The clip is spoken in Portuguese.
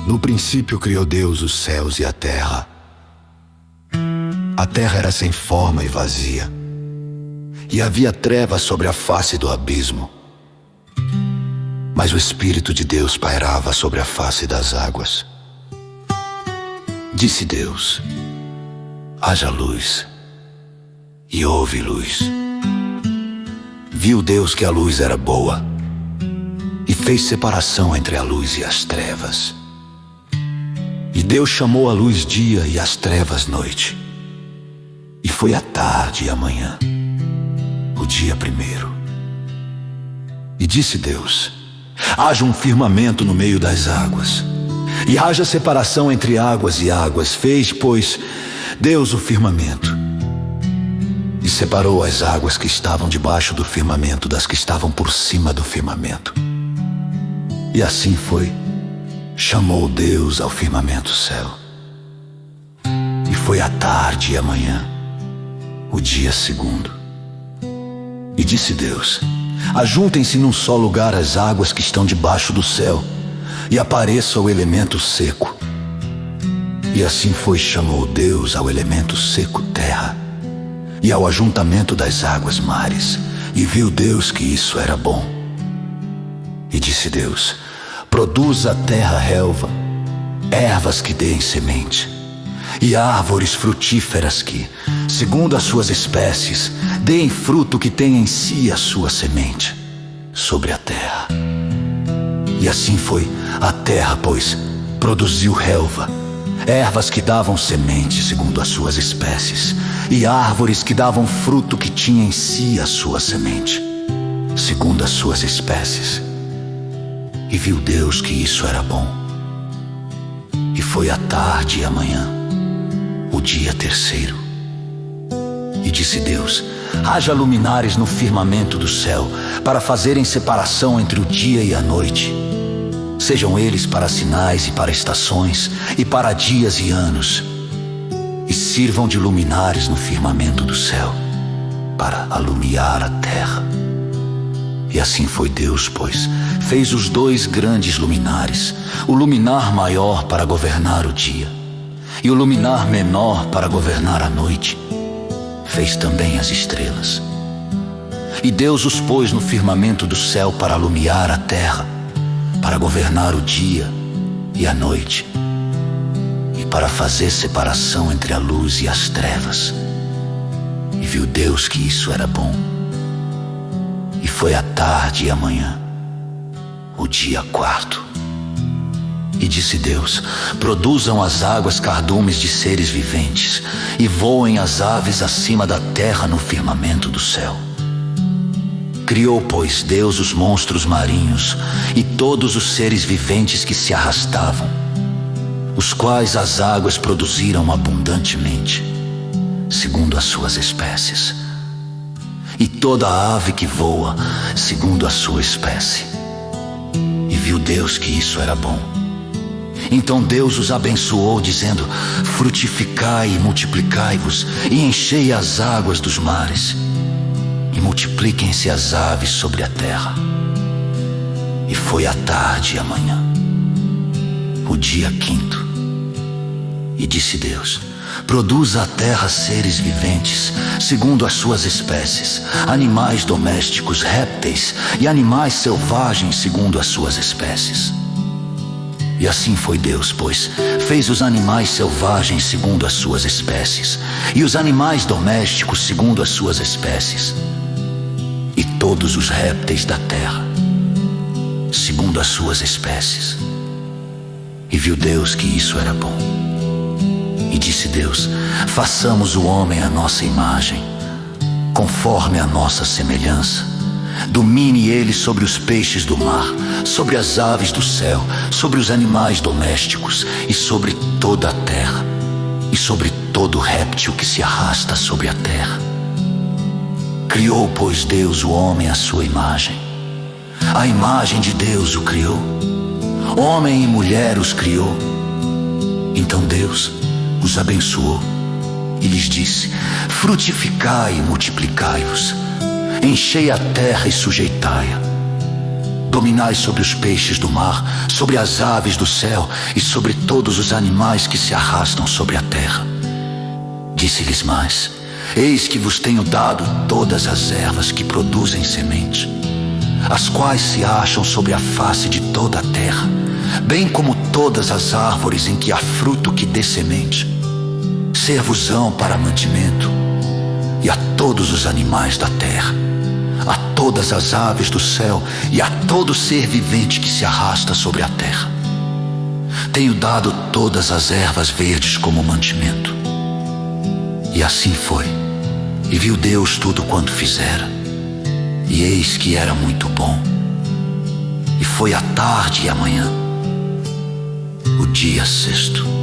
No princípio criou Deus os céus e a terra. A terra era sem forma e vazia, e havia trevas sobre a face do abismo. Mas o Espírito de Deus pairava sobre a face das águas. Disse Deus: haja luz, e houve luz. Viu Deus que a luz era boa, e fez separação entre a luz e as trevas. E Deus chamou a luz dia e as trevas noite. E foi a tarde e a manhã, o dia primeiro. E disse Deus: haja um firmamento no meio das águas, e haja separação entre águas e águas. Fez, pois, Deus o firmamento, e separou as águas que estavam debaixo do firmamento das que estavam por cima do firmamento. E assim foi. Chamou Deus ao firmamento céu. E foi a tarde e a manhã, o dia segundo. E disse Deus: ajuntem-se num só lugar as águas que estão debaixo do céu, e apareça o elemento seco. E assim foi. Chamou Deus ao elemento seco terra, e ao ajuntamento das águas mares. E viu Deus que isso era bom. E disse Deus: produza a terra relva, ervas que deem semente, e árvores frutíferas que, segundo as suas espécies, deem fruto que tenha em si a sua semente sobre a terra. E assim foi. A terra, pois, produziu relva, ervas que davam semente segundo as suas espécies, e árvores que davam fruto que tinha em si a sua semente segundo as suas espécies. E viu Deus que isso era bom. E foi a tarde e a manhã, o dia terceiro. E disse Deus: haja luminares no firmamento do céu, para fazerem separação entre o dia e a noite. Sejam eles para sinais e para estações, e para dias e anos. E sirvam de luminares no firmamento do céu, para alumiar a terra. E assim foi. Deus, pois, fez os dois grandes luminares, o luminar maior para governar o dia, e o luminar menor para governar a noite. Fez também as estrelas. E Deus os pôs no firmamento do céu para alumiar a terra, para governar o dia e a noite, e para fazer separação entre a luz e as trevas. E viu Deus que isso era bom. E foi a tarde e a manhã, o dia quarto. E disse Deus: produzam as águas cardumes de seres viventes, e voem as aves acima da terra no firmamento do céu. Criou, pois, Deus os monstros marinhos e todos os seres viventes que se arrastavam, os quais as águas produziram abundantemente, segundo as suas espécies, e toda ave que voa, segundo a sua espécie. E viu Deus que isso era bom. Então Deus os abençoou, dizendo: frutificai e multiplicai-vos, e enchei as águas dos mares, e multipliquem-se as aves sobre a terra. E foi a tarde e a manhã, o dia quinto. E disse Deus: produza a terra seres viventes, segundo as suas espécies, animais domésticos, répteis e animais selvagens, segundo as suas espécies. E assim foi. Deus, pois, fez os animais selvagens segundo as suas espécies, e os animais domésticos segundo as suas espécies, e todos os répteis da terra segundo as suas espécies. E viu Deus que isso era bom. E disse Deus: façamos o homem à nossa imagem, conforme a nossa semelhança. Domine ele sobre os peixes do mar, sobre as aves do céu, sobre os animais domésticos, e sobre toda a terra, e sobre todo réptil que se arrasta sobre a terra. Criou, pois, Deus o homem à sua imagem. A imagem de Deus o criou, homem e mulher os criou. Então Deus os abençoou e lhes disse: frutificai e multiplicai-vos, enchei a terra e sujeitai-a, Dominai sobre os peixes do mar, sobre as aves do céu e sobre todos os animais que se arrastam sobre a terra. Disse-lhes mais: Eis que vos tenho dado todas as ervas que produzem semente, as quais se acham sobre a face de toda a terra, bem como todas as árvores em que há fruto que dê semente. Ser-vos-ão para mantimento, e a todos os animais da terra, a todas as aves do céu e a todo ser vivente que se arrasta sobre a terra. Tenho dado todas as ervas verdes como mantimento. E assim foi. E viu Deus tudo quanto fizera, e eis que era muito bom. E foi a tarde e a manhã, o dia sexto.